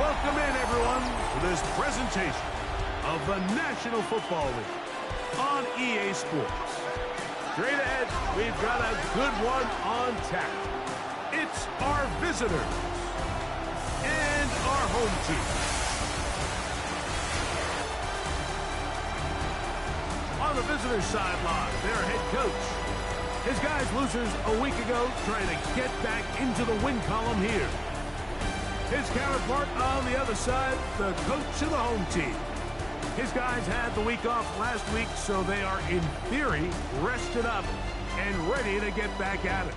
Welcome in, everyone, to this presentation of the National Football League on EA Sports. Straight ahead, we've got a good one on tap. It's our visitors and our home team. On the visitors' sideline, their head coach. His guys losers a week ago trying to get back into the win column here. His counterpart on the other side, the coach of the home team. His guys had the week off last week, so they are, in theory, rested up and ready to get back at it.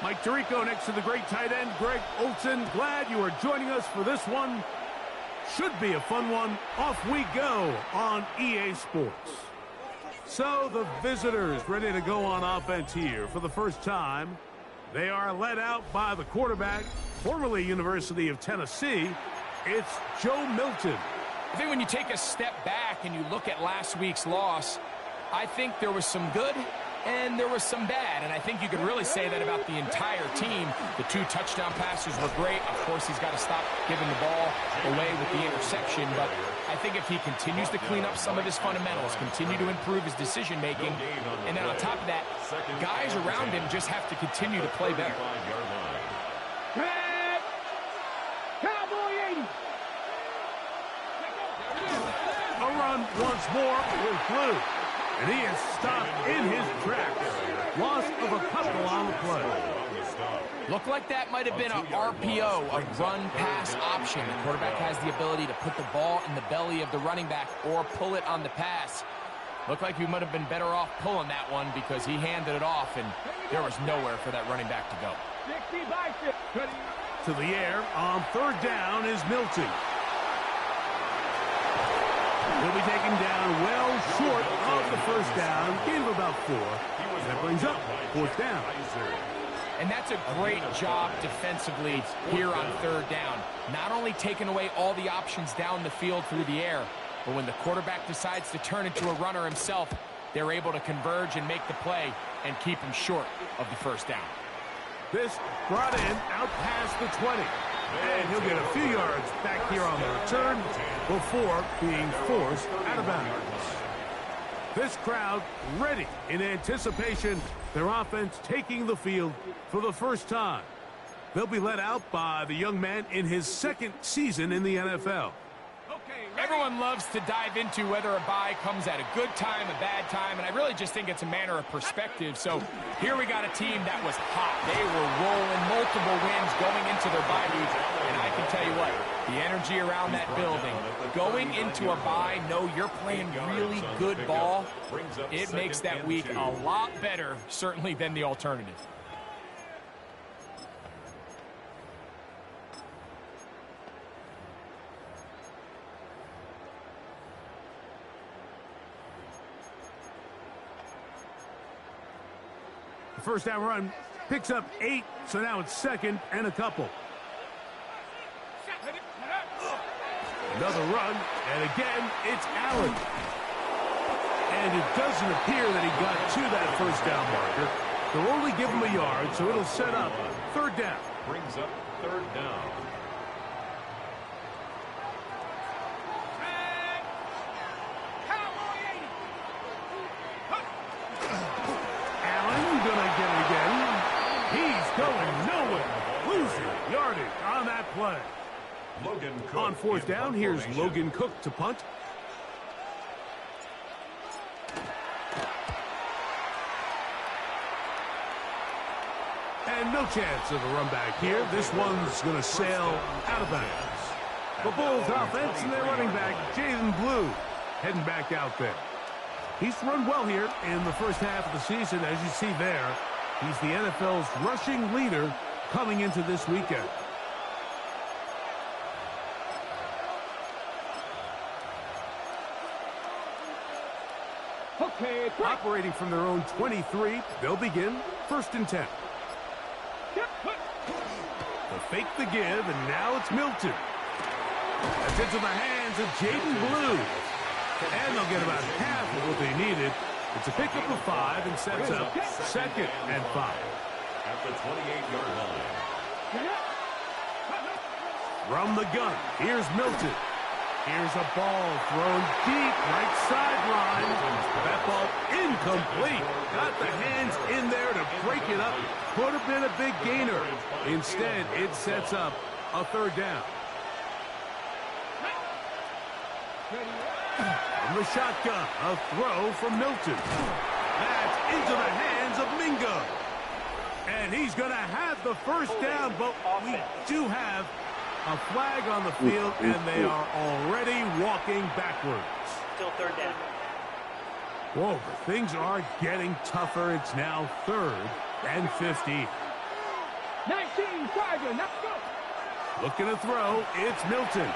Mike Tirico next to the great tight end, Greg Olson. Glad you are joining us for this one. Should be a fun one. Off we go on EA Sports. So the visitors ready to go on offense here for the first time. They are led out by the quarterback, formerly University of Tennessee. It's Joe Milton. I think when you take a step back and you look at last week's loss, I think there was some good and there was some bad, and I think you could really say that about the entire team. The 2 touchdown passes were great. Of course, he's got to stop giving the ball away with the interception, but I think if he continues to clean up some of his fundamentals, continue to improve his decision-making, and then on top of that, guys around him just have to continue to play better. Cowboy 80. A run once more with Blue. And he is stopped in his tracks. Loss of a couple on the play. Looked like that might have been a RPO, a run-pass option. The quarterback has the ability to put the ball in the belly of the running back or pull it on the pass. Looked like he might have been better off pulling that one because he handed it off, and there was nowhere for that running back to go. To the air on 3rd down is Milton. He'll be taken down well short of the first down. Gain of about 4. That brings up 4th down. And that's a great job defensively here on 3rd down. Not only taking away all the options down the field through the air, but when the quarterback decides to turn into a runner himself, they're able to converge and make the play and keep him short of the 1st down. This brought in out past the 20. And he'll get a few yards back here on the return before being forced out of bounds. This crowd ready in anticipation, their offense taking the field for the first time. They'll be led out by the young man in his 2nd season in the NFL. Everyone loves to dive into whether a bye comes at a good time, a bad time, and I really just think it's a matter of perspective. So here we got a team that was hot. They were rolling, multiple wins going into their bye week, and I can tell you what, the energy around that building, going into a bye, know you're playing really good ball, it makes that week a lot better, certainly, than the alternative. First down run picks up 8, so now it's 2nd and a couple. Another run, and again, it's Allen. And it doesn't appear that he got to that 1st down marker. They'll only give him a yard, so it'll set up 3rd down. Brings up 3rd down. Going nowhere. Losing yardage on that play. On 4th down, here's Logan Cook to punt. And no chance of a run back here. This one's going to sail out of bounds. The Bulls offense and their running back, Jaden Blue, heading back out there. He's run well here in the first half of the season, as you see there. He's the NFL's rushing leader coming into this weekend. Okay, operating from their own 23, they'll begin 1st and 10. They'll fake the give, and now it's Milton. That's into the hands of Jaden Blue. And they'll get about half of what they needed. It's a pickup of 5 and sets up 2nd and 5. At the 28-yard line. From the gun, here's Milton. Here's a ball thrown deep, right sideline. That ball incomplete. Got the hands in there to break it up. Could have been a big gainer. Instead, it sets up a 3rd down. From the shotgun, a throw from Milton. That's into the hands of Mingo. And he's going to have the 1st down, but we do have a flag on the field, and they are already walking backwards. Still 3rd down. Whoa, things are getting tougher. It's now 3rd and 50. 19, Tiger, let's go. Looking to throw, it's Milton.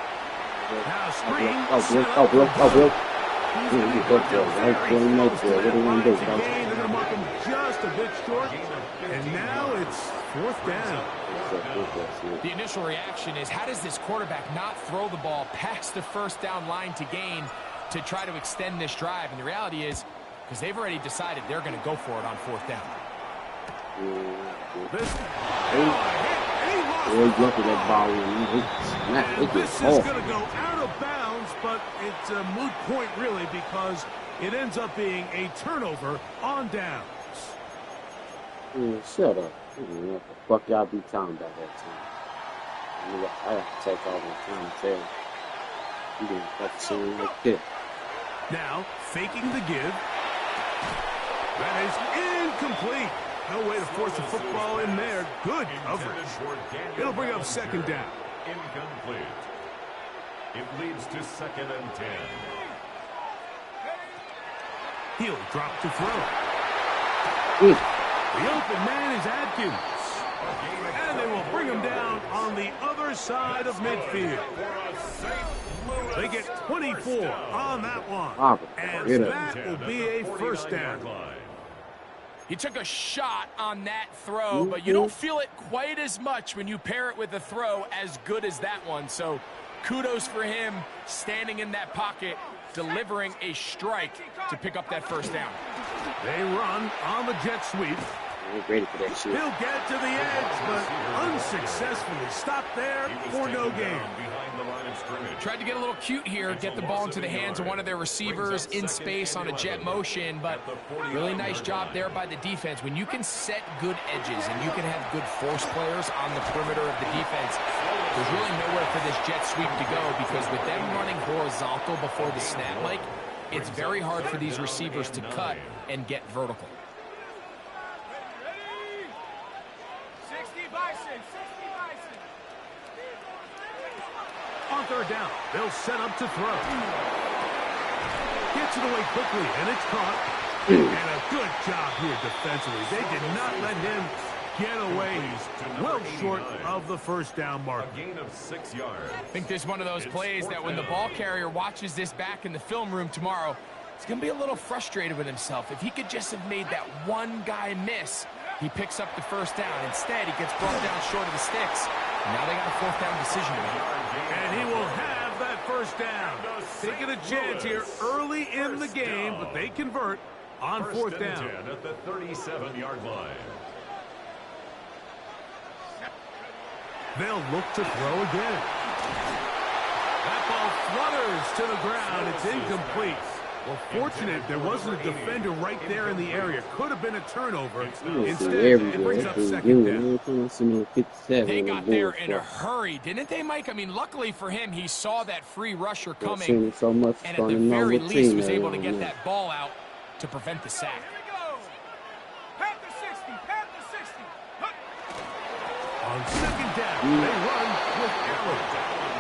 Now screen. They're They're going to mark him just a bit short, and now it's 4th down. The initial reaction is, how does this quarterback not throw the ball past the 1st down line to gain to try to extend this drive? And the reality is, because they've already decided they're going to go for it on 4th down. This is going to go out of bounds, but it's a moot point, really, because it ends up being a turnover on downs. Shut up. What the fuck y'all be talking about that time? I have to take all the time to tell you. You didn't fucking say like this. Now, faking the give. That is incomplete. No way to force a football in there. Good coverage. It'll bring up 2nd down. Incomplete. It leads to 2nd and 10. He'll drop to throw. The open man is Adkins. And they will bring him down on the other side of midfield. They get 24 on that one. And that will be a 1st down. He took a shot on that throw, but you don't feel it quite as much when you pair it with a throw as good as that one. So kudos for him standing in that pocket, delivering a strike to pick up that 1st down. They run on the jet sweep. Ready for that shit. He'll get to the edge, but unsuccessfully stopped there for no gain. Tried to get a little cute here, get the ball into the hands of one of their receivers in space on a jet motion, but really nice job there by the defense. When you can set good edges and you can have good force players on the perimeter of the defense, there's really nowhere for this jet sweep to go, because with them running horizontal before the snap, Mike, it's very hard for these receivers to cut and get vertical. On 3rd down, they'll set up to throw. Gets it away quickly, and it's caught. And a good job here defensively. They did not let him get away. He's well short of the 1st down mark. A gain of 6 yards. I think this is one of those plays that when the ball carrier watches this back in the film room tomorrow, he's going to be a little frustrated with himself. If he could just have made that one guy miss, he picks up the 1st down. Instead, he gets brought down short of the sticks. And now they got a 4th down decision to make. And he will have that 1st down. Taking a chance here early in the game, but they convert on 4th down. At the 37-yard line. They'll look to throw again. That ball flutters to the ground. It's incomplete. Well, fortunate there wasn't a defender right there in the area. Could have been a turnover. Instead, it brings up 2nd down. They got there in a hurry, didn't they, Mike? I mean, luckily for him, he saw that free rusher coming, and at the very least was able to get that ball out to prevent the sack. On 2nd down, they run with Allen.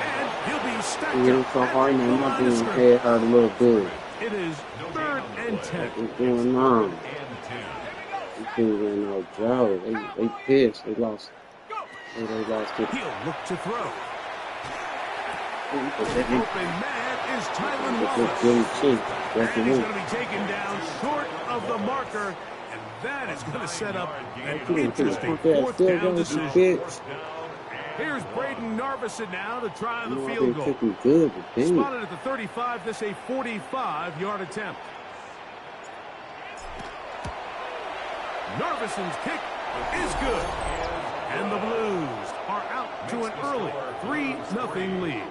And he'll be stacked so hard now, not being paid out a little bit. It is 3rd and 10. What's going on? These things ain't no joke. They pissed. They lost. They lost it. He'll look to throw. The open man is Tylen Wallace. And he's going to be taken down short of the marker. And that is going to set up an interesting 4th down decision. Here's Braden Narvison now to try the You know, field I've been goal. kicking good, but damn. Spotted at the 35, this a 45-yard attempt. Narvison's kick is good. And the Blues are out to an early 3-0 lead.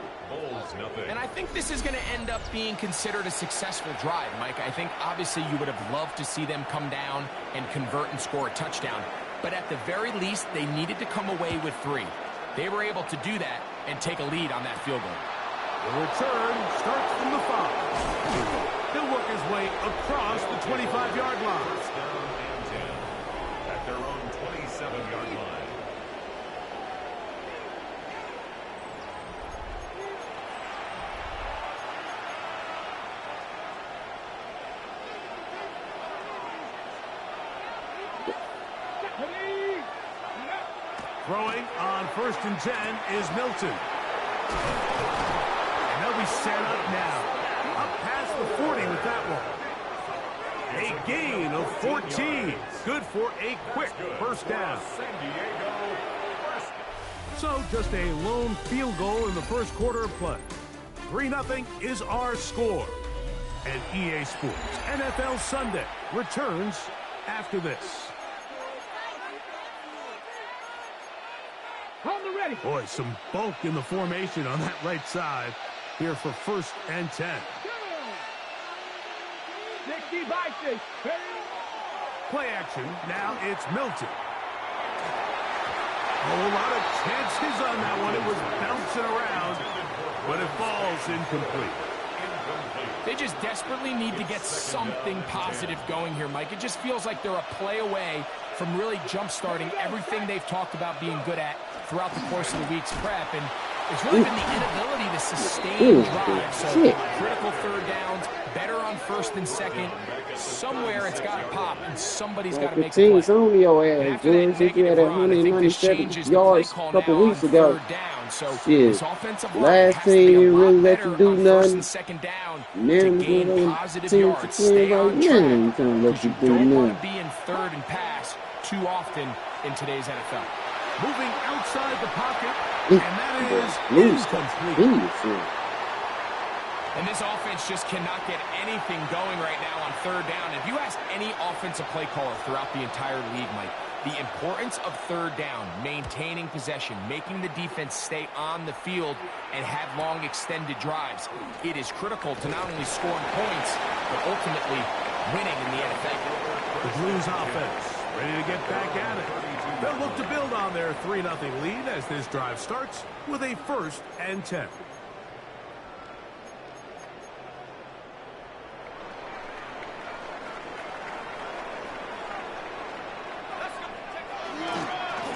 And I think this is going to end up being considered a successful drive, Mike. I think obviously you would have loved to see them come down and convert and score a touchdown. But at the very least, they needed to come away with 3. They were able to do that and take a lead on that field goal. The return starts from the 5. He'll work his way across the 25-yard line. First down and 10 at their own 27-yard line. Throwing on 1st and 10 is Milton. And they'll be set up now. Up past the 40 with that one. A gain of 14. Good for a quick first down. So just a lone field goal in the first quarter of play. 3-0 is our score. And EA Sports NFL Sunday returns after this. Boy, some bulk in the formation on that right side here for 1st and 10. Play action. Now it's Milton. A whole lot of chances on that one. It was bouncing around, but it falls incomplete. They just desperately need to get something positive going here, Mike. It just feels like they're a play away from really jump-starting everything they've talked about being good at throughout the course of the week's prep. And it's really been the inability to sustain drives. So critical 3rd downs, better on 1st and 2nd. Somewhere it's got to pop, and somebody's got to make a play. Team's on your ass, George. You had 197 yards a couple weeks ago. Shit. Last team didn't really let you do nothing. Now you're going on team for 10 right now. You're trying to let you do nothing. You don't want to be in 3rd and pass too often in today's NFL. Moving outside the pocket, and that is incomplete. And this offense just cannot get anything going right now on 3rd down. If you ask any offensive play caller throughout the entire league, Mike, the importance of 3rd down, maintaining possession, making the defense stay on the field and have long extended drives, it is critical to not only scoring points, but ultimately winning in the NFL. The Blues offense ready to get back at it. They'll look to build on their 3-0 lead as this drive starts with a 1st and 10.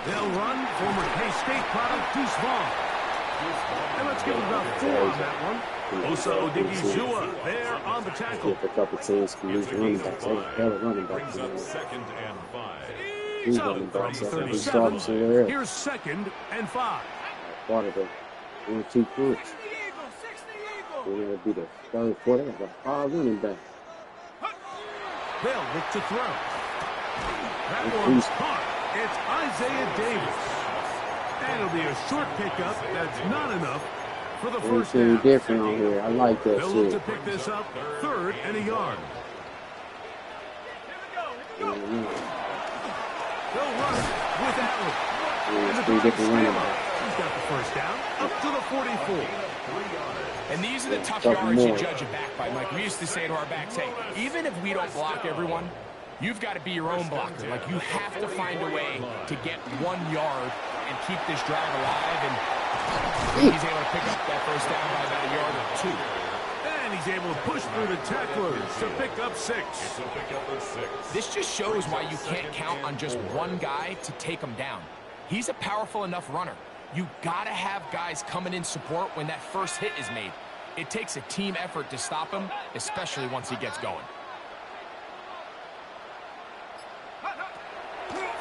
They'll run former K-State product Deuce Vaughn. And let's give it about 4 on that one. Oso Digizua there on the tackle. A couple teams can lose running backs. They have running backs. Second and 5. So, from 37, here's 2nd and 5. Part of the 1-2 punch. They're going to be the 3rd, 4th. They got 5 running backs. They'll look to throw. That one's caught. It's Isaiah Davis. And it'll be a short pickup that's not enough for the first down. Different on here. I like that They'll look to pick this up 3rd and a yard. They'll run with Allen. And the he's got the first down up to the 44. And these are the tough yards you judge a back by, Mike. We used to say to our backs, hey, even if we don't block everyone, you've got to be your own blocker. Like, you have to find a way to get 1 yard and keep this drive alive. And he's able to pick up that first down by about a yard or 2. And he's able to push through the tacklers to pick up 6. This just shows why you can't count on just one guy to take him down. He's a powerful enough runner. You got to have guys coming in support when that first hit is made. It takes a team effort to stop him, especially once he gets going.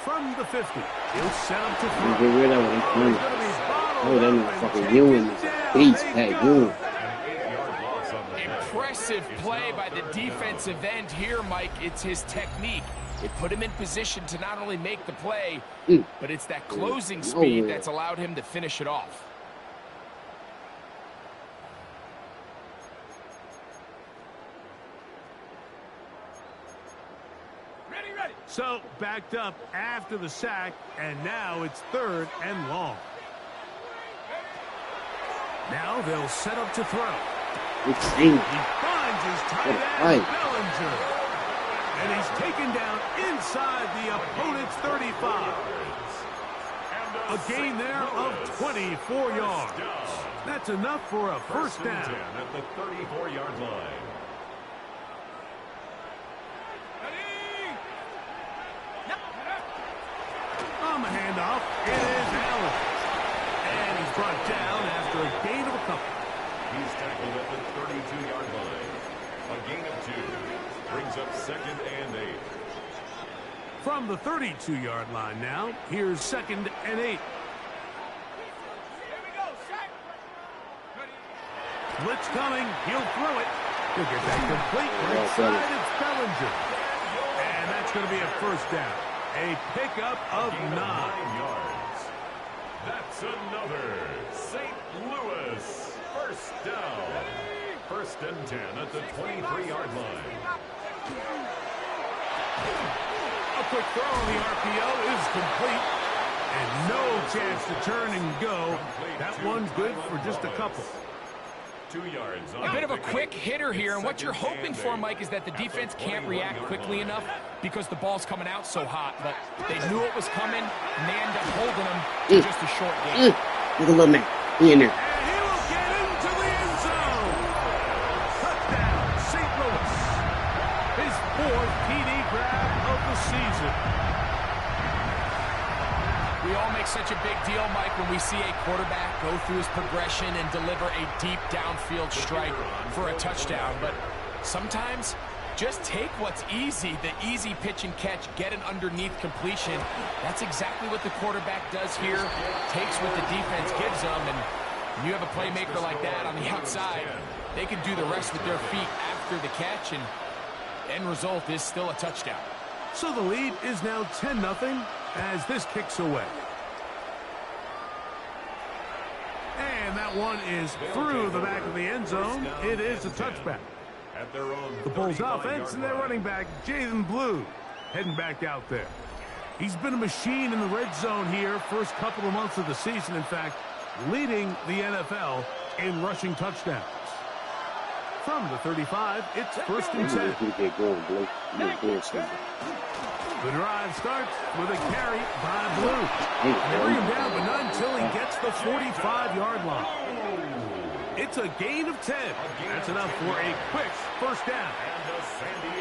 From the 50, he'll set him to throw. Get rid of it. Oh, that motherfucker Ewan is a beast. Hey, Ewan. Impressive play by the defensive end here, Mike. It's his technique. It put him in position to not only make the play, but it's that closing speed that's allowed him to finish it off. So, backed up after the sack, and now it's 3rd and long. Now they'll set up to throw. He finds his tight end, Bellinger. And he's taken down inside the opponent's 35. A gain there of 24 yards. That's enough for a first down. At the 34-yard line. On the handoff, it is Allen. And he's brought down after a gain of a couple. He's tackled at the 32-yard line. A gain of 2. Brings up 2nd and 8. From the 32-yard line now, here's 2nd and 8. Blitz coming. He'll throw it. He'll get that complete. Right side, it's Bellinger. And that's going to be a first down. A pickup of 9 yards. That's another St. Louis first down. 1st and 10 at the 23-yard line. A quick throw on the RPO is complete. And no chance to turn and go. That one's good for just a couple. 2 yards. A bit of a quick hitter here, and what you're hoping for, Mike, is that the defense can't react quickly enough because the ball's coming out so hot. But they knew it was coming, and they end up holding them to just a short game. Look at little man. He in there. And he will get into the end zone. Touchdown, St. Louis. His 4th TD grab of the season. We all make such a big deal, Mike, when we see a quarterback go through his progression and deliver a deep downfield strike for a touchdown. But sometimes, just take what's easy, the easy pitch and catch, get an underneath completion. That's exactly what the quarterback does here, takes what the defense gives them, and when you have a playmaker like that on the outside, they can do the rest with their feet after the catch, and end result is still a touchdown. So the lead is now 10-0 as this kicks away. And that one is through the back of the end zone. It is a touchback. The Bulls offense and their running back, Jaden Blue, heading back out there. He's been a machine in the red zone here first couple of months of the season. In fact, leading the NFL in rushing touchdowns. From the 35, it's 1st and 10. The drive starts with a carry by Blue. They bring him down, but not until he gets the 45-yard line. It's a gain of 10. That's enough for a quick first down.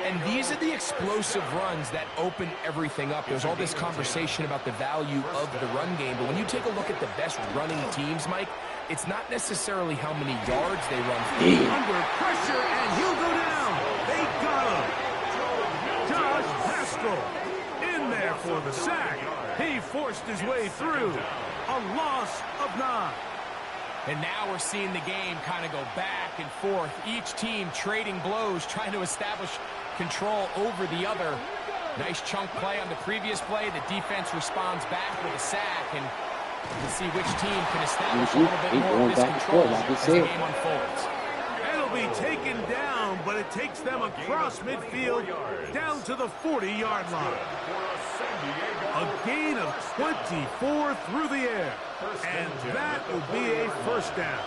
And these are the explosive runs that open everything up. There's all this conversation about the value of the run game, but when you take a look at the best running teams, Mike, it's not necessarily how many yards they run for. Under pressure, and he'll go down. They got him. Josh Haskell in there for the sack. He forced his way through. A loss of 9. And now we're seeing the game kind of go back and forth. Each team trading blows, trying to establish control over the other. Nice chunk play on the previous play. The defense responds back with a sack, and we'll see which team can establish a little bit more of this control as the game unfolds. It'll be taken down, but it takes them across midfield down to the 40-yard line. A gain of 24 through the air, and that will be a first down.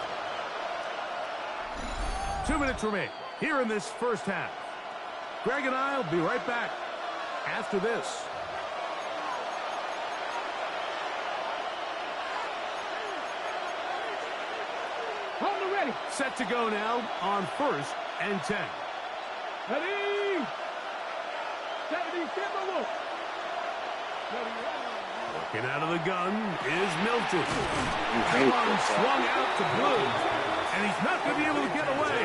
2 minutes remain here in this first half. Greg and I will be right back after this. Ready. Set to go now on 1st and 10. Ready. Working out of the gun is Milton. One swung out to Blue, and he's not going to be able to get away.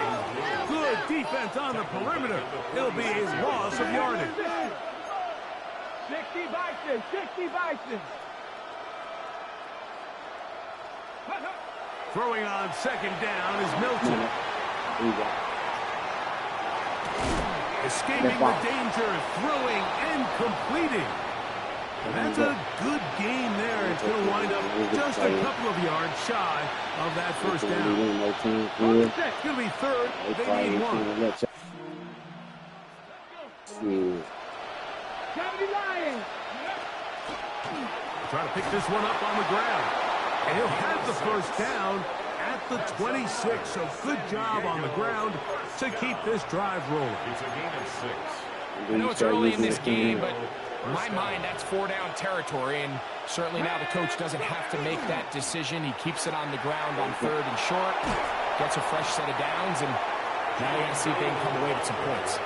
Good defense on the perimeter. It'll be a loss of yardage. 60 Bison. Throwing on 2nd down is Milton. escaping the danger, throwing and completing. That's a good game there. It's going to wind up just a couple of yards shy of that first down. It's going to be third. They need one. Try to pick this one up on the ground. And he'll have the first down at the 26. So good job on the ground to keep this drive rolling. It's a gain of 6. I know it's early in this game, but in my mind, that's 4-down territory, and certainly now the coach doesn't have to make that decision. He keeps it on the ground on 3rd and short, gets a fresh set of downs, and now they got to see if they can come away with some points.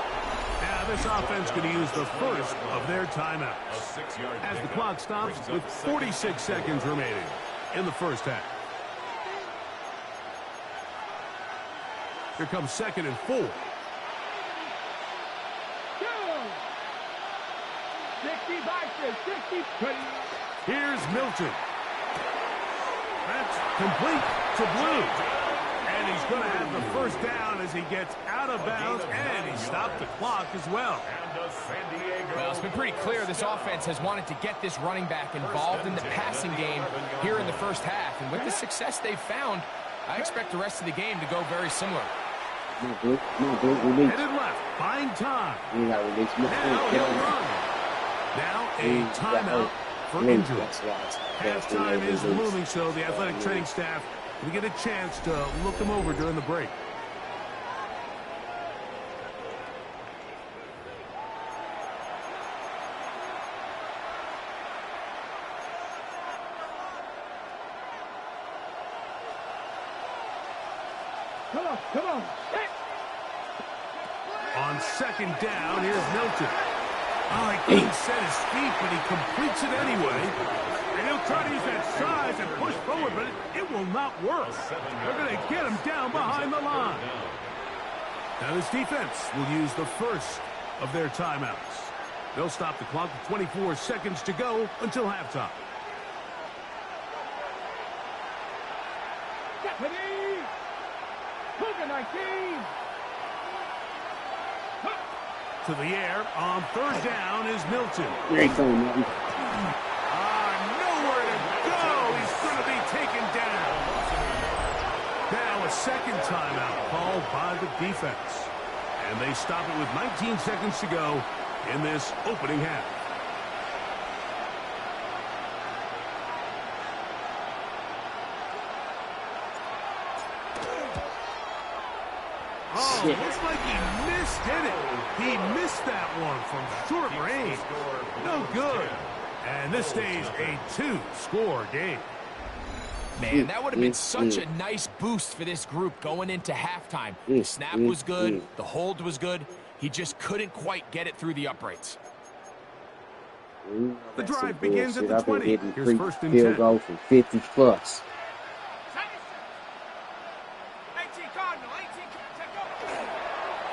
Now this offense going to use the first of their timeouts as the clock stops with 46 seconds remaining in the first half. Here comes 2nd and 4. 60 boxes, 60. Here's Milton. That's complete to Blue. And he's going to have the first down as he gets out of bounds, and he stopped the clock as well. Well, it's been pretty clear this offense has wanted to get this running back involved in the passing game here in the first half. And with the success they've found, I expect the rest of the game to go very similar. Headed left, buying time. Now he'll run. Now a timeout for injury. Halftime is looming, so the athletic training staff will get a chance to look them over during the break. Come on. On 2nd down, here's Milton. Oh, he couldn't set his feet, but he completes it anyway. And he'll try to use that size and push forward, but it will not work. They're going to get him down behind the line. Now this defense will use the first of their timeouts. They'll stop the clock with 24 seconds to go until halftime. To the air on 3rd down is Milton. Great going, Milton. Nowhere to go. He's going to be taken down. Now a 2nd timeout called by the defense. And they stop it with 19 seconds to go in this opening half. Oh, looks like he mishit it. He missed that one from short range. No good. And this stays a 2-score game. Man, that would have been such a nice boost for this group going into halftime. The snap was good. The hold was good. He just couldn't quite get it through the uprights. The drive begins at the 20. Here's 1st and 10. Field goal from 50 plus.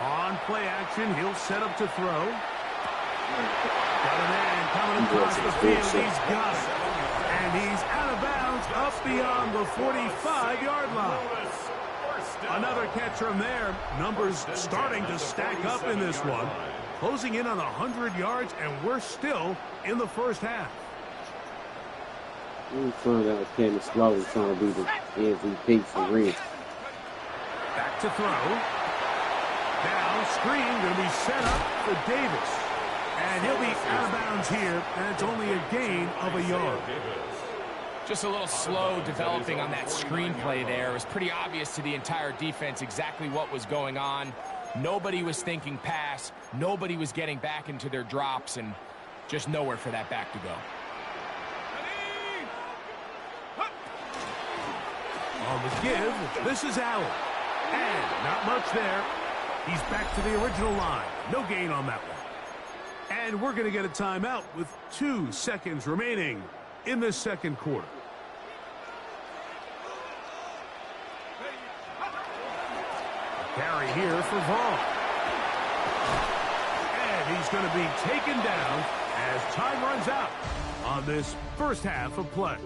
On play action, he'll set up to throw. Got a man coming across the field. He's got it. And he's out of bounds up beyond the 45-yard line. Another catch from there. Numbers starting to stack up in this one. Closing in on 100 yards, and we're still in the first half. We found out Kevin Slow trying to be the MVP for real. Back to throw. Now, screen going to be set up for Davis. And he'll be out of bounds here, and it's only a gain of a yard. Just a little slow developing on that screenplay there. It was pretty obvious to the entire defense exactly what was going on. Nobody was thinking pass. Nobody was getting back into their drops, and just nowhere for that back to go. On the give, this is Allen. And not much there. He's back to the original line. No gain on that one. And we're going to get a timeout with 2 seconds remaining in this 2nd quarter. Carry here for Vaughn. And he's going to be taken down as time runs out on this first half of play.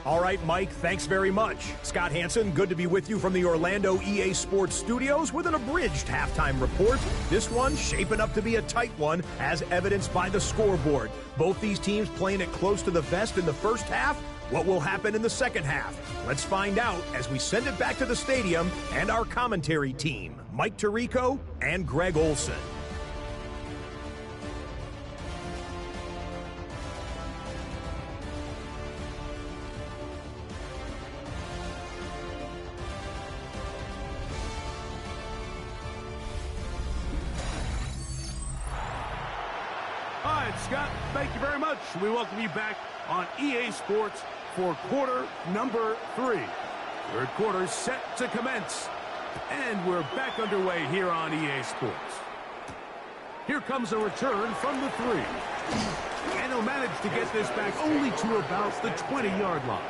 All right, Mike, thanks very much. Scott Hansen, good to be with you from the Orlando EA Sports Studios with an abridged halftime report. This one shaping up to be a tight one, as evidenced by the scoreboard. Both these teams playing it close to the vest in the first half. What will happen in the second half? Let's find out as we send it back to the stadium and our commentary team, Mike Tirico and Greg Olson. Scott, thank you very much. We welcome you back on EA Sports for quarter number 3. Third quarter set to commence. And we're back underway here on EA Sports. Here comes a return from the 3. And he'll manage to get this back only to about the 20-yard line.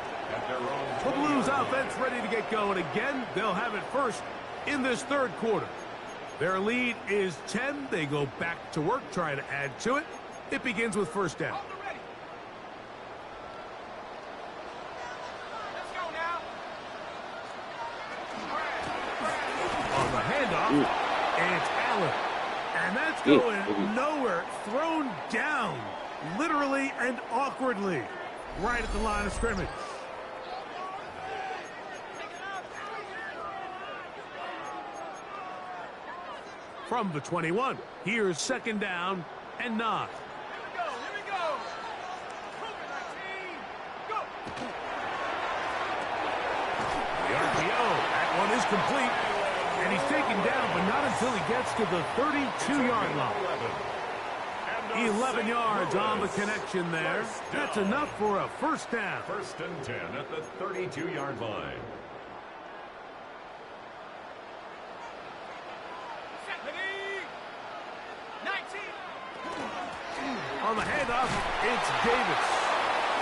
The Blues offense ready to get going again. They'll have it first in this third quarter. Their lead is 10. They go back to work, try to add to it. It begins with first down. On the handoff, it's Allen. And that's going nowhere. Thrown down, literally and awkwardly, right at the line of scrimmage. From the 21, here's second down and 9. That one is complete, and he's taken down, but not until he gets to the 32-yard line. 11 yards on the connection there. That's enough for a first down. First and 10 at the 32-yard line. On the handoff, it's Davis.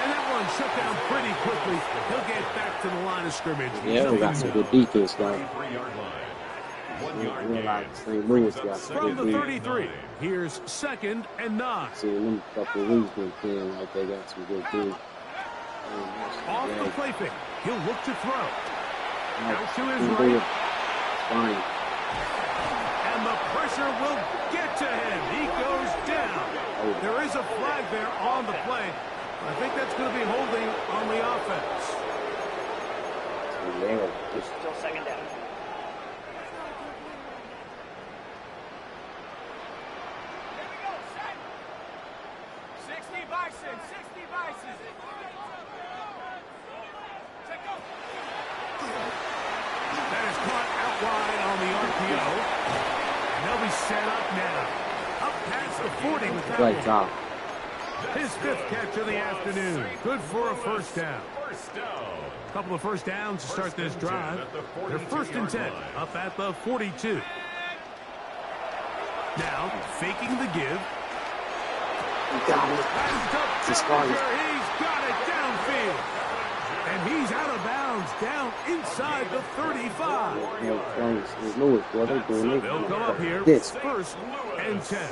And that one shut down pretty quickly. He'll get back to the line of scrimmage. Yeah, we got some good defense, guys. 3-yard line. From the 33, here's second and 9. See, them couple of weeks been playing like they got some good dudes. Off the play fake. He'll look to throw. Out to his right. Fine. And the pressure will get to him. He goes down. There is a flag there on the play. I think that's going to be holding on the offense. Still second down. Here we go, set. 60 Bison, 60 Bison. Check go. That is caught out wide on the RPO. And they'll be set up now. Up past the 40 with that Great one. job. His 5th catch of the afternoon. Good for a first down. A couple of first downs to start this drive. They're first and 10 up at the 42. Now, faking the give. He got it. He's got it downfield. And he's out of bounds down inside the 35. They'll come up here. First and 10.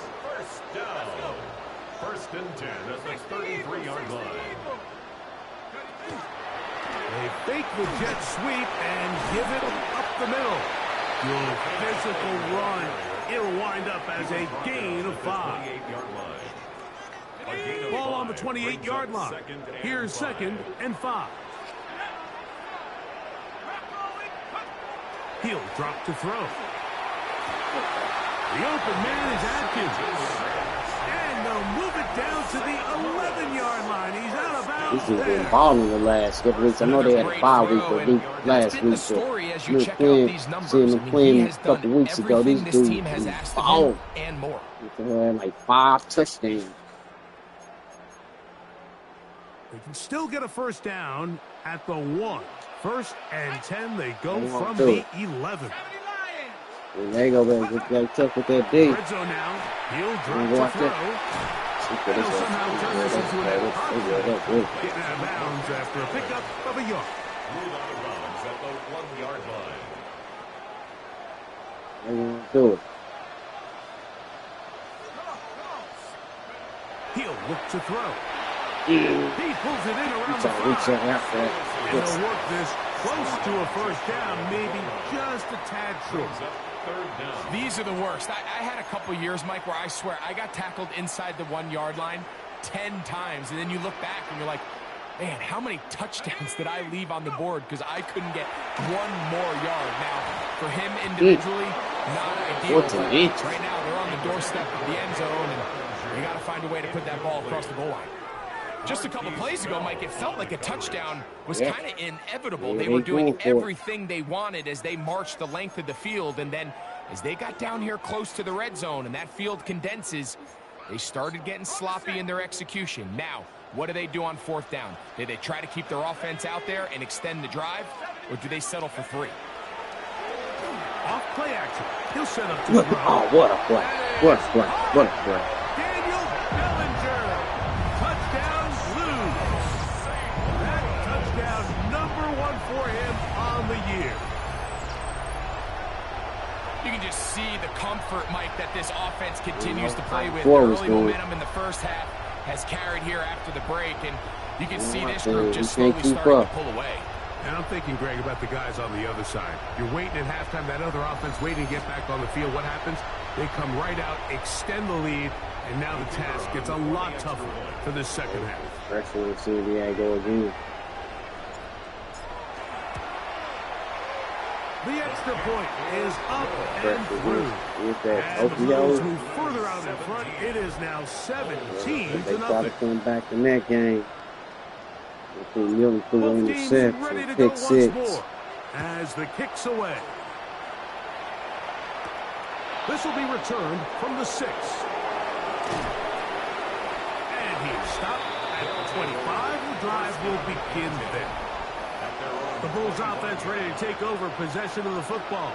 First and 10 at the 33-yard line. They fake the jet sweep and give it up the middle. Good physical run. It'll wind up as a gain of 5. Ball on the 28-yard line. Here's second and 5. He'll drop to throw. The open man is Atkins. And they'll move it down to the 11-yard line. He's out of bounds. This has been balling the last couple weeks. I know they had a bye week, but last week, seeing them playing a couple weeks ago, these dudes balling. And more. Like 5 touchdowns. They can still get a first down at the 1. First and 10, they go from the 11. And they go back and get tough with that D. Red zone now. He'll drop to throw. He'll somehow turn this into an error. Getting out of bounds after a pickup of a yard. Move out of bounds at the 1-yard line. They won't do it. He'll look to throw. He pulls it in around the 5. And they'll work this close to a first down, maybe just a tad short. These are the worst. I had a couple years, Mike, where I swear I got tackled inside the 1-yard line 10 times. And then you look back and you're like, man, how many touchdowns did I leave on the board because I couldn't get one more yard? Now, for him individually, not ideal. Right now, they're on the doorstep of the end zone, and you got to find a way to put that ball across the goal line. Just a couple plays ago, Mike, it felt like a touchdown was kind of inevitable. They were doing everything they wanted as they marched the length of the field, and then as they got down here close to the red zone and that field condenses, they started getting sloppy in their execution. Now, what do they do on 4th down? Do they try to keep their offense out there and extend the drive, or do they settle for 3? Off play action. He'll set up to throw. Oh, what a play. What a play. What a play. Daniel Bellinger. Touchdown, Blues. That touchdown, #1 for him on the year. You can just see the comfort, Mike, that this offense continues to play with. The early momentum in the first half has carried here after the break, and you can see this group just slowly starting to pull away. And I'm thinking, Greg, about the guys on the other side. You're waiting at halftime, that other offense waiting to get back on the field. What happens? They come right out, extend the lead, and now the task gets a lot tougher for this second half. Pressure on San Diego again. The extra point is up and through. And the Blues move further out in front. It is now 17-0. They try to come back in that game. Nearly threw an interception. Pick 6. As the kick's away. This will be returned from the 6. And he's stopped at the 25. The drive will begin there. The Bulls offense ready to take over possession of the football.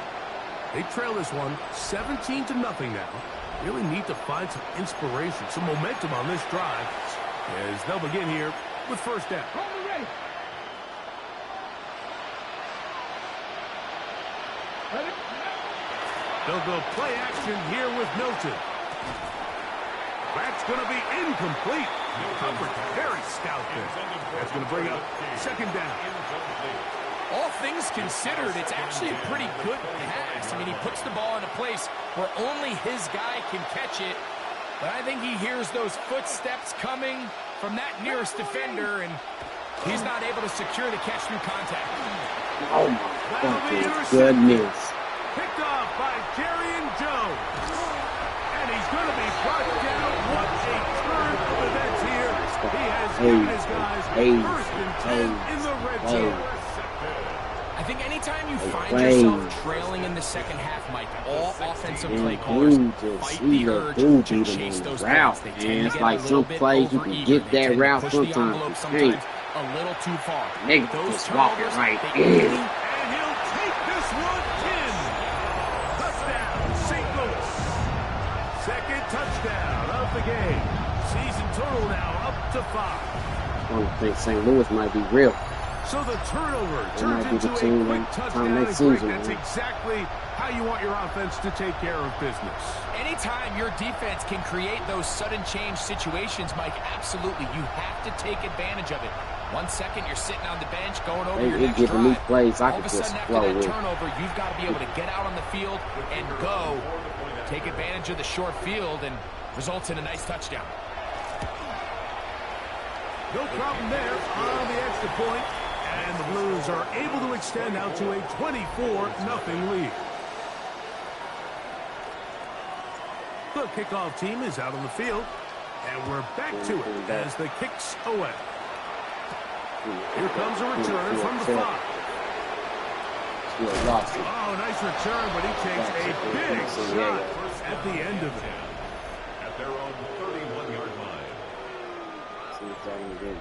They trail this one 17-0 now. Really need to find some inspiration, some momentum on this drive as they'll begin here with first down. They'll go play action here with Milton. That's going to be incomplete. Coverage very stout there. That's going to bring up second down. All things considered, it's actually a pretty good pass. I mean, he puts the ball in a place where only his guy can catch it. But I think he hears those footsteps coming from that nearest defender, and he's not able to secure the catch through contact. Oh, my goodness. Picked off by Jerry and Joe. And he's going to be brought down. What a turn of events here. He has given his guys first and 10 in the red zone. I think anytime you find yourself trailing in the second half, Mike, all offensive play callers fight the urge to chase those routes. They tend to get a little bit over even. They tend to push the envelope sometimes a little too far. Those turnovers, right in. And he'll take this one in. Touchdown, St. Louis. Second touchdown of the game. Season total now up to 5. I don't think St. Louis might be real. So the turnover turns into a quick touchdown. That's exactly how you want your offense to take care of business. Anytime your defense can create those sudden change situations, Mike, absolutely, you have to take advantage of it. 1 second, you're sitting on the bench, going over your next drive. Plays all of a sudden, after that turnover, you've got to be able to get out on the field and go. Take advantage of the short field, and results in a nice touchdown. No problem there on the extra point. And the Blues are able to extend out to a 24-0 lead. The kickoff team is out on the field. And we're back to it as the kick's away. Here comes a return from the 5. Oh, nice return, but he takes a big shot at the end of it. At their own 31-yard line. See what's happening again.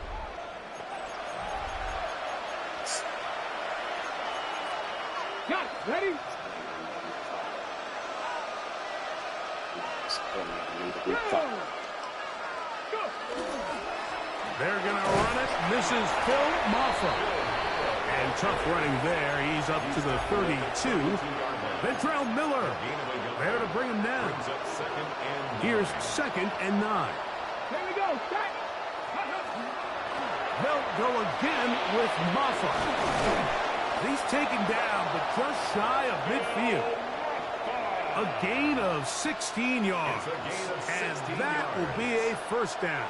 Got it. Ready? They're going to run it. This is Phil Maffa. And tough running there. He's up to the 32. Ventrell Miller there to bring him down. Here's 2nd and 9. Here we go. Set. They'll go again with Maffa. He's taken down, but just shy of midfield. A gain of 16 yards. And that will be a first down.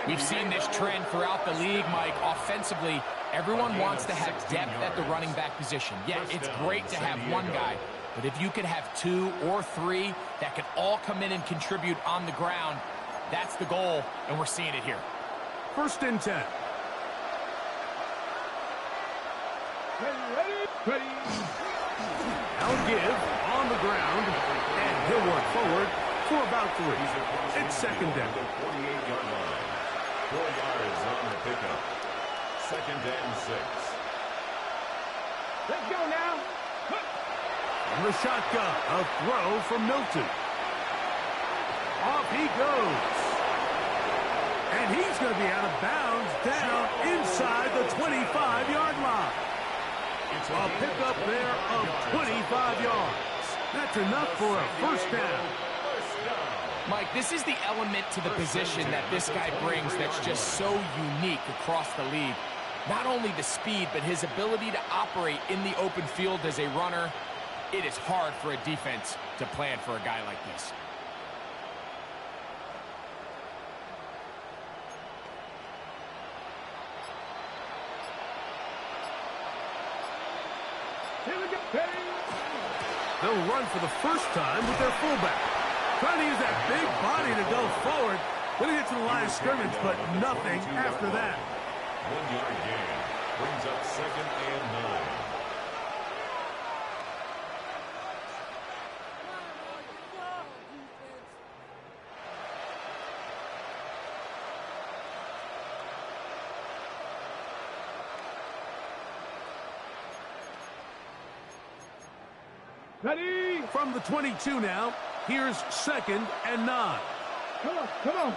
We've seen this trend throughout the league, Mike. Offensively, everyone wants to have depth at the running back position. Yeah, it's great to have one guy, but if you could have 2 or 3 that could all come in and contribute on the ground, that's the goal, and we're seeing it here. First and 10. Ready. Now give on the ground, and he'll work forward for about 3. It's second down. 48-yard line. 4 yards on the pickup. Second and 6. Let's go now. From the shotgun, a throw from Milton. Off he goes. And he's going to be out of bounds down inside the 25-yard line. A pickup there of 25 yards. That's enough for a first down. Mike, this is the element to the position that this guy brings that's just so unique across the league. Not only the speed, but his ability to operate in the open field as a runner. It is hard for a defense to plan for a guy like this. They'll run for the first time with their fullback. Trying to use that big body to go forward. Going to get to the line of scrimmage, but nothing after that. 1-yard gain. Brings up second and 9. Ready. From the 22 now, here's second and 9. Come on.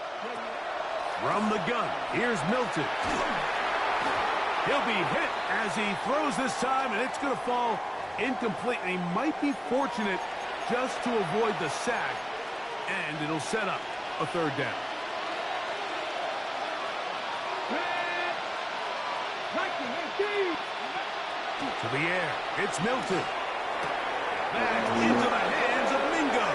From the gun, here's Milton. He'll be hit as he throws this time, and it's going to fall incomplete. And he might be fortunate just to avoid the sack, and it'll set up a third down. To the air, it's Milton. Back into the hands of Mingo.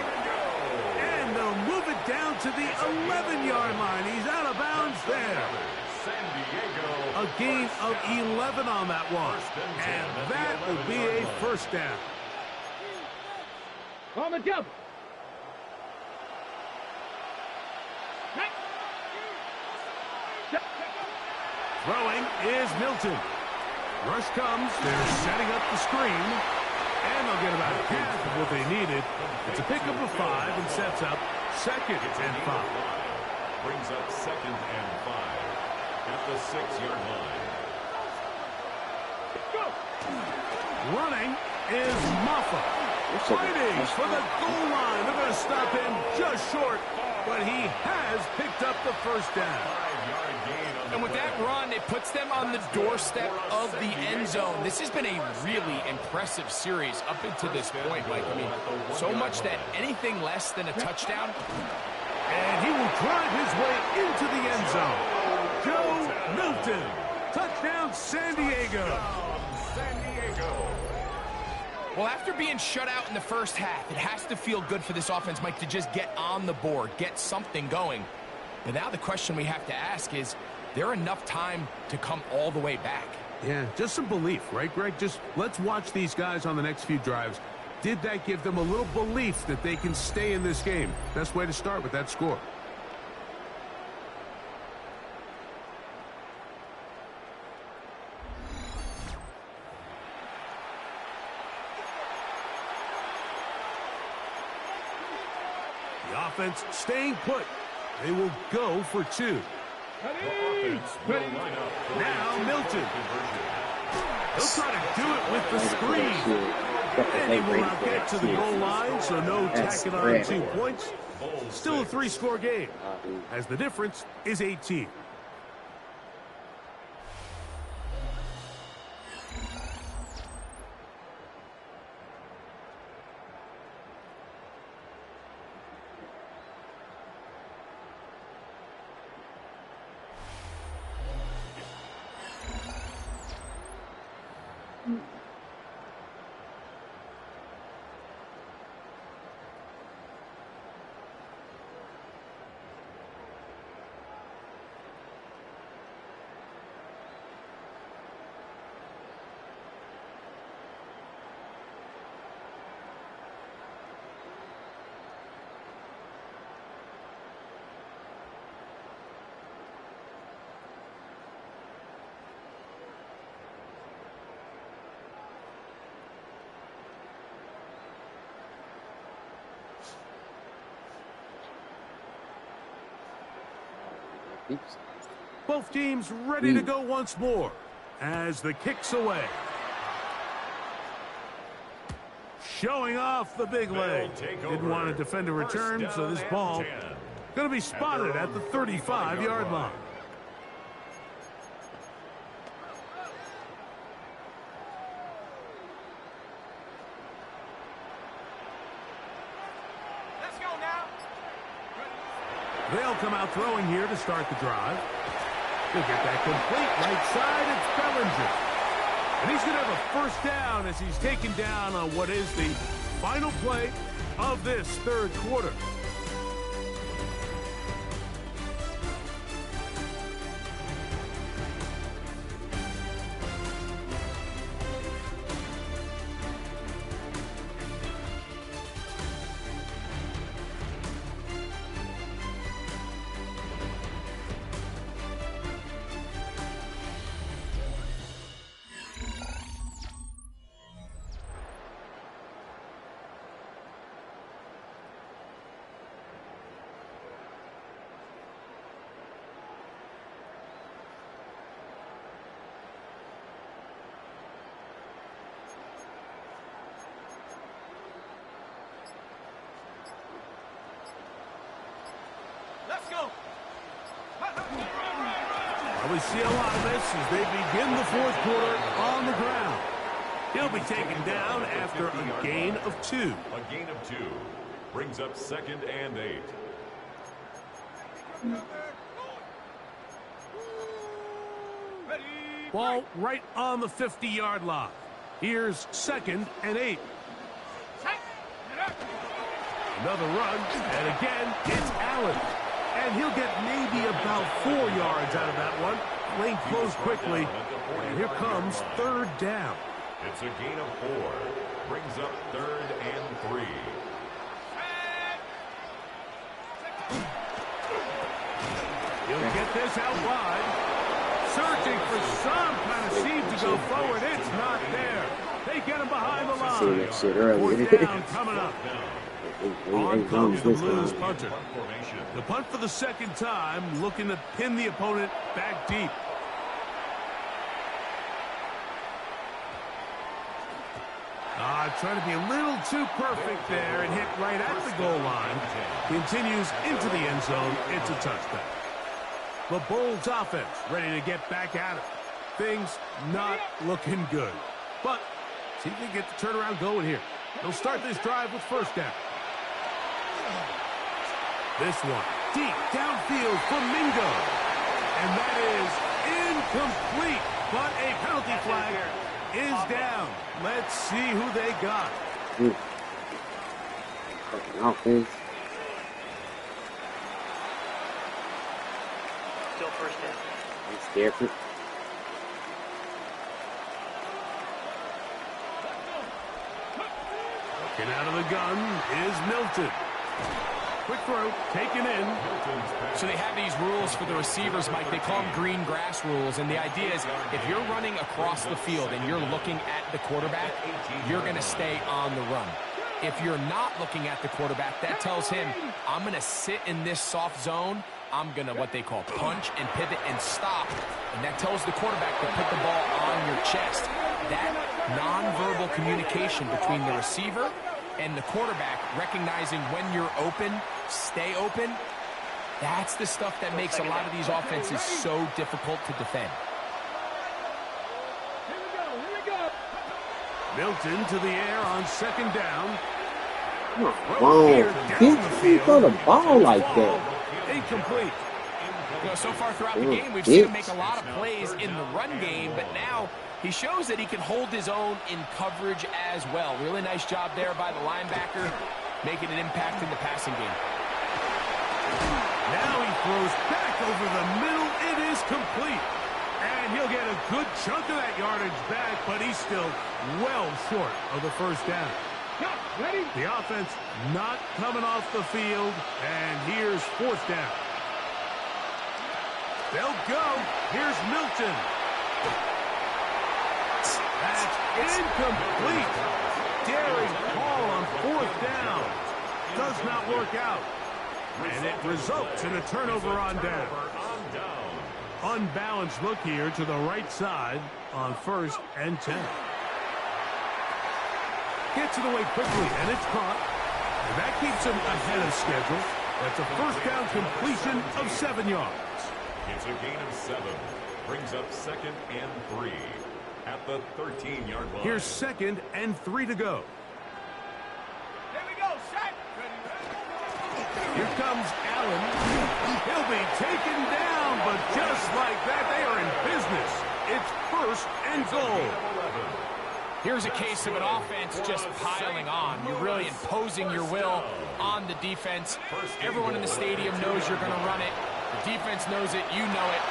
And they'll move it down to the 11-yard line. He's out of bounds there. A gain of 11 on that one. And that will be a first down. On the double. Throwing is Milton. Rush comes. They're setting up the screen. And they'll get about half of what they needed. It's a pickup of 5 and sets up second and 5. Brings up second and 5 at the 6-yard line. Running is Maffa. Fighting for the goal line. They're going to stop him just short, but he has picked up the first down. And with that run, it puts them on the doorstep of the end zone. This has been a really impressive series up until this point, Mike. I mean, so much that anything less than a touchdown. And he will drive his way into the end zone. Joe Milton. Touchdown, San Diego. Well, after being shut out in the first half, it has to feel good for this offense, Mike, to just get on the board, get something going. But now the question we have to ask is there enough time to come all the way back? Yeah, just some belief, right, Greg? Just let's watch these guys on the next few drives. Did that give them a little belief that they can stay in this game? Best way to start with that score. The offense staying put. They will go for 2. Now Milton. He'll try to do it with the screen. And he will not get to the goal line, so no tacking on 2 points. Still a 3-score game, as the difference is 18. Both teams ready to go once more as the kick's away. Showing off the big leg. Didn't want to defend a return, so this ball going to be spotted at the 35-yard line. Let's go now. They'll come out throwing here to start the drive. He'll get that complete right side. It's Bellinger. And he's going to have a first down as he's taken down on what is the final play of this third quarter. Let's go. Well, we see a lot of this as they begin the fourth quarter on the ground. He'll be taken down after a gain of 2. A gain of 2 brings up 2nd and 8. Ball right on the 50-yard line. Here's 2nd and 8. Another run, and again, it's Allen. And he'll get maybe about 4 yards out of that one. Lane closed quickly, and here comes 3rd down. It's a gain of 4. Brings up 3rd and 3. He'll get this out wide. Searching for some kind of seam to go forward. It's not there. They get him behind the line. Seen that shit earlier. 4th down coming up. On comes the Blues punter. The punt for the 2nd time, looking to pin the opponent back deep. Trying to be a little too perfect there and hit right at the goal line. Continues into the end zone. It's a touchdown. The Bulls offense ready to get back at it. Things not looking good. But see if they get the turnaround going here. They'll start this drive with 1st down. This one deep downfield for Mingo. And that is incomplete. But a penalty flag is down. Let's see who they got. Offense. Still 1st down. It's different. Looking out of the gun is Milton. Quick throw, taken in. So they have these rules for the receivers, Mike. They call them green grass rules. And the idea is if you're running across the field and you're looking at the quarterback, you're going to stay on the run. If you're not looking at the quarterback, that tells him, I'm going to sit in this soft zone. I'm going to what they call punch and pivot and stop. And that tells the quarterback to put the ball on your chest. That nonverbal communication between the receiver and the quarterback, recognizing when you're open, stay open, that's the stuff that makes a lot of these offenses so difficult to defend. Here we go. Milton to the air on 2nd down. Whoa, he throw the ball like that. Incomplete. You know, so far throughout the game, we've seen him make a lot of plays in the run game, but now He shows that he can hold his own in coverage as well. Really nice job there by the linebacker, making an impact in the passing game. Now he throws back over the middle. It is complete. And he'll get a good chunk of that yardage back, but he's still well short of the first down. Ready? The offense not coming off the field, and here's fourth down. They'll go. Here's Milton. That's incomplete. Daring call on fourth down. Does not work out. And it results in a turnover on down. Unbalanced look here to the right side on 1st and 10. Gets it away quickly, and it's caught. And that keeps him ahead of schedule. That's a first down completion of 7 yards. It's a gain of 7. Brings up 2nd and 3 at the 13-yard line. Here's 2nd and 3 to go. Here we go, set. Here comes Allen. He'll be taken down, but just like that, they are in business. It's 1st and goal. Here's a case of an offense just piling on. You're really imposing your will on the defense. Everyone in the stadium knows you're going to run it. The defense knows it. You know it.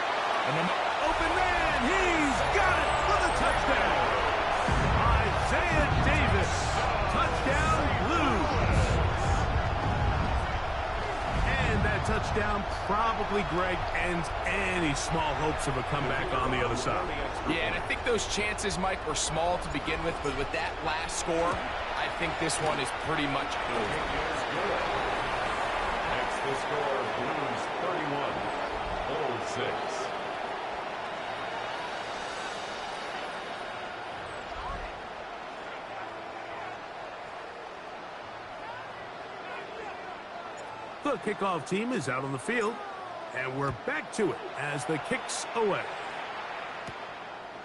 And then open man. He's got it for the touchdown. Isaiah Davis. Touchdown Blues. And that touchdown probably, Greg, ends any small hopes of a comeback on the other side. Yeah, and I think those chances, Mike, were small to begin with, but with that last score, I think this one is pretty much over. Next, the score, Blues 31, Bulls 6. The kickoff team is out on the field, and we're back to it as the kick's away.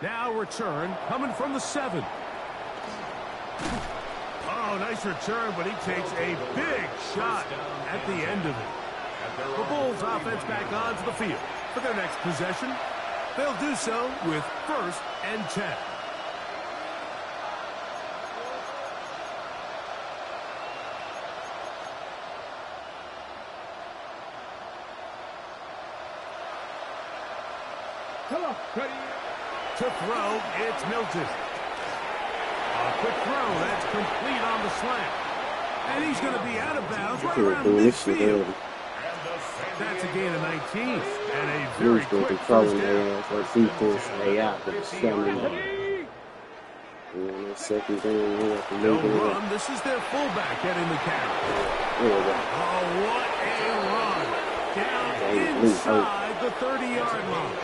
Now return coming from the 7. Oh, nice return, but he takes a big shot at the end of it. The Bulls offense back onto the field for their next possession. They'll do so with 1st and 10. Come on, ready? To throw, it's Milton. A quick throw, that's complete on the slant. And he's going to be out of bounds right around midfield. That's a gain of 19. And a very quick first down. They'll run. This is their fullback getting the count. Oh, what a run. Down inside the 30-yard line.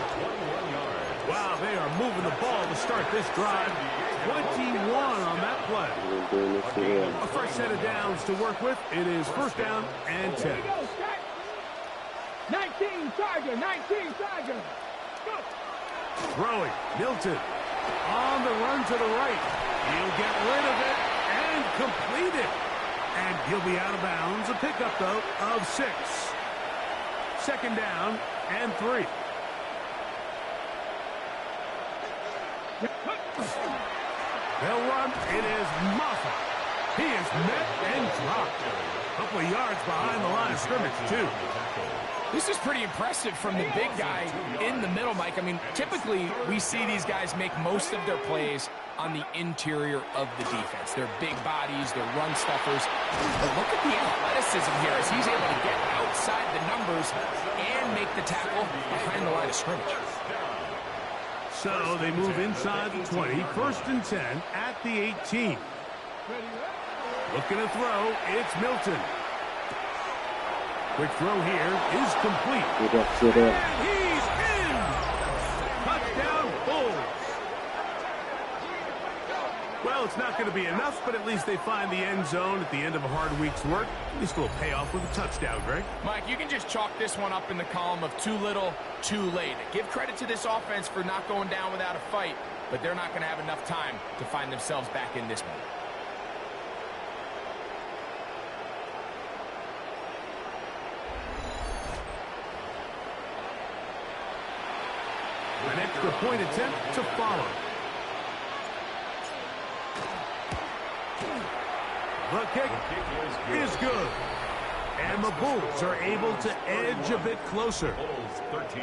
Wow, they are moving the ball to start this drive. 21 on that play. A fresh set of downs to work with. It is 1st down and 10. 19 Tiger, 19 Tiger. Go. Throwing, Milton on the run to the right. He'll get rid of it and complete it. And he'll be out of bounds. A pickup, though, of 6. 2nd down and 3. They'll run. It is Maffa. He is met and dropped. A couple of yards behind the line of scrimmage, too. This is pretty impressive from the big guy in the middle, Mike. I mean, typically we see these guys make most of their plays on the interior of the defense. They're big bodies, they're run stuffers. But look at the athleticism here as he's able to get outside the numbers and make the tackle behind the line of scrimmage. So they move inside the 20, 1st and 10 at the 18. Looking to throw, it's Milton. Quick throw here is complete. And he's in! Touchdown, Bulls. Well, it's not going to be enough, but at least they find the end zone at the end of a hard week's work. At least we'll pay off with a touchdown, Greg. Mike, you can just chalk this one up in the column of too little, too late. Give credit to this offense for not going down without a fight, but they're not going to have enough time to find themselves back in this one. An extra point attempt to follow. The kick is good. And the Bulls are able to edge a bit closer. Bulls 13.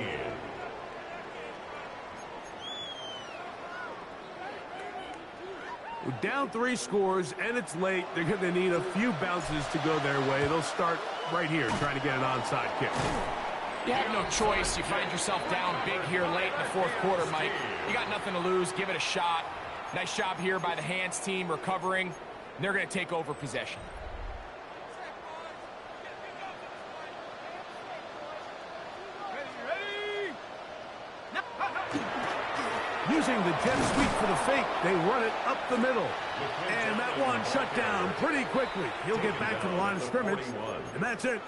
Down 3 scores, and it's late. They're going to need a few bounces to go their way. They'll start right here trying to get an onside kick. You have no choice. You find yourself down big here late in the fourth quarter, Mike. You got nothing to lose. Give it a shot. Nice job here by the hands team recovering. They're going to take over possession. Using the jet sweep for the fake, they run it up the middle. And that one shut down pretty quickly. He'll get back to the line of scrimmage, and that's it.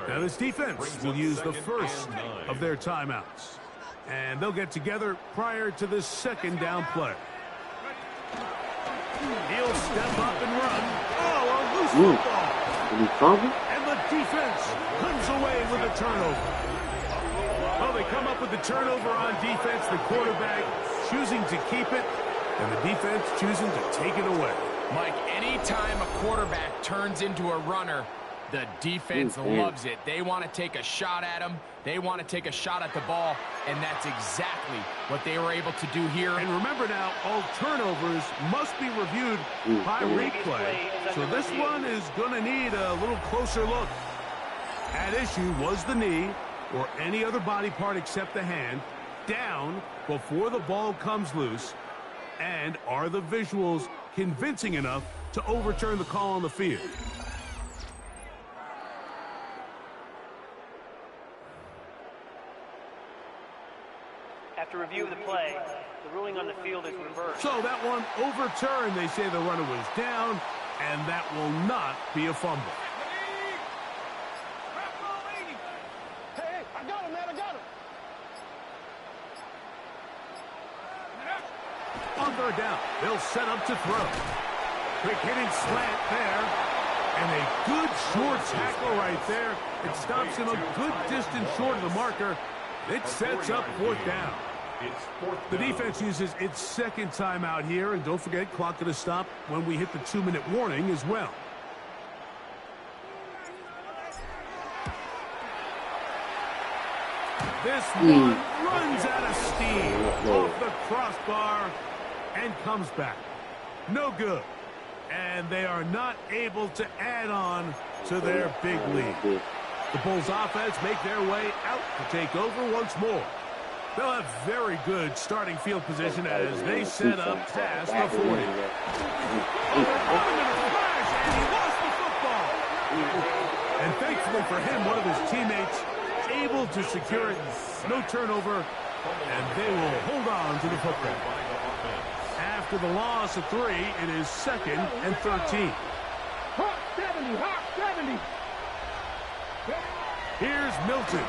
Now this defense will use the first of their timeouts. And they'll get together prior to this second down play. He'll step up and run. Oh, a loose football. And the defense comes away with a turnover. Well, they come up with the turnover on defense. The quarterback choosing to keep it, and the defense choosing to take it away. Mike, anytime a quarterback turns into a runner, the defense loves it. They want to take a shot at him. They want to take a shot at the ball, and that's exactly what they were able to do here. And remember now, all turnovers must be reviewed by replay. So this one is going to need a little closer look. At issue was the knee, or any other body part except the hand, down before the ball comes loose, and are the visuals convincing enough to overturn the call on the field? After review of the play, the ruling on the field is reversed. So that one overturned. They say the runner was down, and that will not be a fumble. Hey, I got him, man, I got him. On third down, they'll set up to throw. Quick hitting slant there. And a good short tackle right there. It stops him a good distance short of the marker. It sets up fourth down. The defense uses its second timeout here. And don't forget, clock going to stop when we hit the 2-minute warning as well. This one runs out of steam off the crossbar and comes back. No good. And they are not able to add on to their big lead. The Bulls offense make their way out to take over once more. They'll have very good starting field position as they set up past the 40. And he lost the football. And thankfully for him, one of his teammates able to secure it. No turnover, and they will hold on to the football. After the loss of 3, it is 2nd and 13. Hot 70, hot 70. Here's Milton.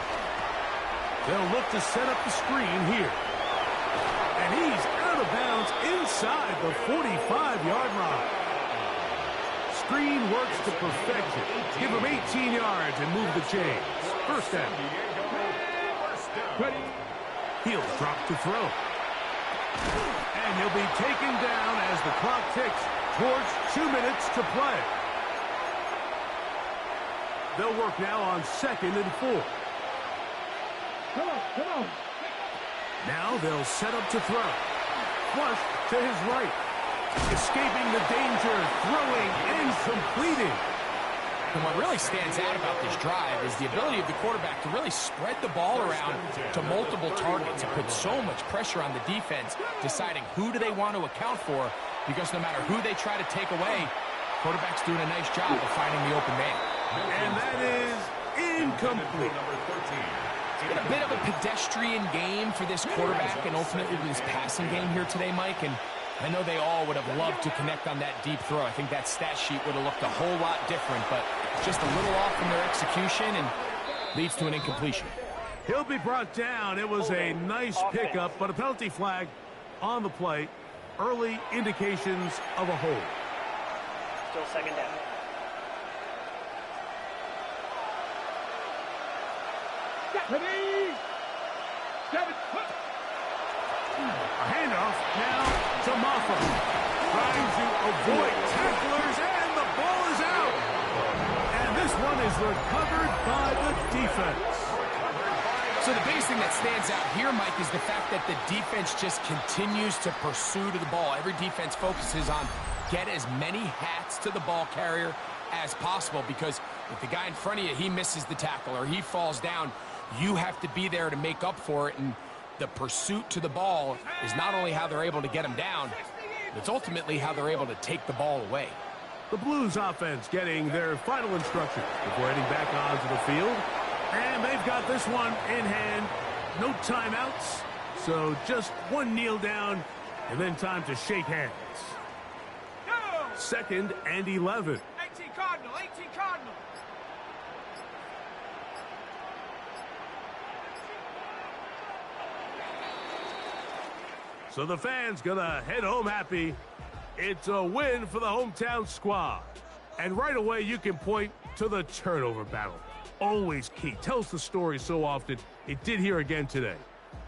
They'll look to set up the screen here. And he's out of bounds inside the 45-yard line. Screen works to perfection. Give him 18 yards and move the chains. First down. He'll drop to throw. And he'll be taken down as the clock ticks towards 2 minutes to play. They'll work now on 2nd and 4. Come on, come on. Now they'll set up to throw. Flush to his right. Escaping the danger, throwing and completing. And what really stands out about this drive is the ability of the quarterback to really spread the ball around to multiple targets. It puts so much pressure on the defense, deciding who do they want to account for, because no matter who they try to take away, quarterback's doing a nice job of finding the open man. And that is incomplete. It's been a bit of a pedestrian game for this quarterback and ultimately this passing game here today, Mike. And I know they all would have loved to connect on that deep throw. I think that stat sheet would have looked a whole lot different, but just a little off from their execution and leads to an incompletion. He'll be brought down. It was a nice pickup, but a penalty flag on the play. Early indications of a hold. Still 2nd down. Ready? 7. A handoff now to Maffa. trying to avoid tacklers, and the ball is out. And this one is recovered by the defense. So the biggest thing that stands out here, Mike, is the fact that the defense just continues to pursue to the ball. Every defense focuses on get as many hats to the ball carrier as possible, because if the guy in front of you, he misses the tackle or he falls down, you have to be there to make up for it. And the pursuit to the ball is not only how they're able to get him down, it's ultimately how they're able to take the ball away. The Blues offense getting their final instructions before heading back onto the field. And they've got this one in hand. No timeouts. So just one kneel down and then time to shake hands. 2nd and 11. 18 Cardinal, 18 Cardinal. So the fans gonna head home happy. It's a win for the hometown squad. And right away you can point to the turnover battle. Always key. Tells the story so often. It did here again today.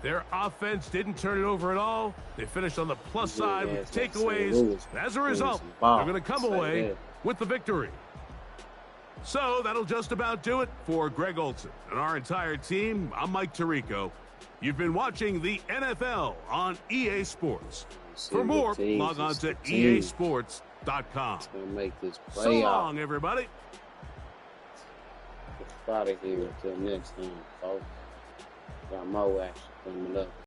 Their offense didn't turn it over at all. They finished on the plus side with takeaways. And as a result, they're going to come away with the victory. So that'll just about do it for Greg Olsen and our entire team. I'm Mike Tirico. You've been watching the NFL on EA Sports. For more, log on to easports.com. So long, everybody. Get out of here until next time, folks. Got more action coming up.